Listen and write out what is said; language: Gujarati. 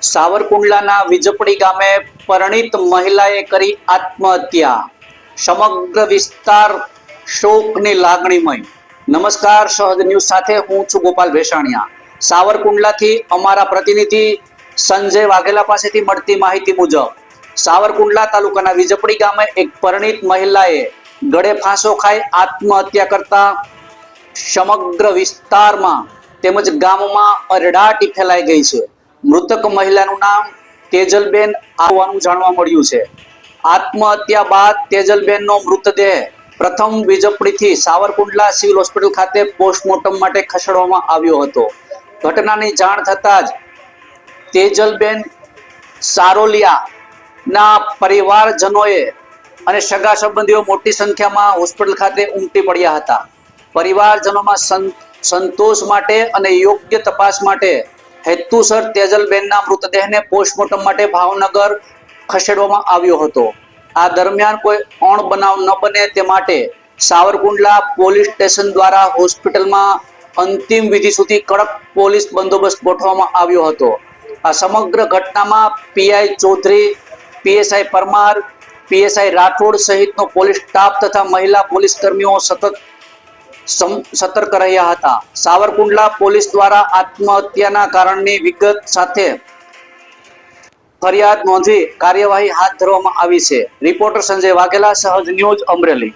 સાવરકુંડલાના વિજપડી ગામે પરિણીત મહિલાએ કરી આત્મહત્યા. સમગ્ર વિસ્તાર શોકની લાગણીમય. નમસ્કાર, સહજ ન્યૂઝ સાથે હું છું ગોપાલ ભેસાણિયા. સાવરકુંડલાથી અમારા પ્રતિનિધિ સંજય વાઘેલા પાસેથી મળતી માહિતી મુજબ સાવરકુંડલા તાલુકાના વિજપડી ગામે એક પરિણીત મહિલાએ ગળે ફાંસો ખાઈ આત્મહત્યા કરતા સમગ્ર વિસ્તારમાં તેમજ ગામમાં અરડાટી ફેલાઈ ગઈ છે. મૃતક મહિલાનું નામ તેજલબેન હોવાનું જાણવા મળ્યું છે. આત્મહત્યા બાદ તેજલબેનનો મૃતદેહ પ્રથમ વિજપડીથી સાવરકુંડલા સિવિલ હોસ્પિટલ ખાતે પોસ્ટમોર્ટમ માટે ખસેડવામાં આવ્યો હતો. ઘટનાની જાણ થતાં જ તેજલબેન સારોલિયાના પરિવારજનોએ અને સગા સંબંધીઓ મોટી સંખ્યામાં હોસ્પિટલ ખાતે ઉમટી પડ્યા હતા. પરિવારજનોમાં સંતોષ માટે અને યોગ્ય તપાસ માટે હેતુસર તેજલબેનના મૃતદેહને પોસ્ટમોર્ટમ માટે ભાવનગર ખસેડવામાં આવ્યો હતો. આ દરમિયાન કોઈ અણબનાવ ન બને તે માટે સાવરકુંડલા પોલીસ સ્ટેશન દ્વારા હોસ્પિટલમાં અંતિમ વિધિ સુધી કડક પોલીસ બંદોબસ્ત ગોઠવવામાં આવ્યો હતો. આ સમગ્ર ઘટનામાં PI Chaudhari, PSI Parmar, PSI Rathod સહિતનો પોલીસ સ્ટાફ તથા મહિલા પોલીસ કર્મીઓ સતર્ક રહ્યા હતા. સાવરકુંડલા પોલીસ દ્વારા આત્મહત્યાના કારણની વિગત સાથે ફરિયાદ નોંધી કાર્યવાહી હાથ ધરવામાં આવી છે. રિપોર્ટર સંજય વાઘેલા, સહજ ન્યૂઝ, અમરેલી.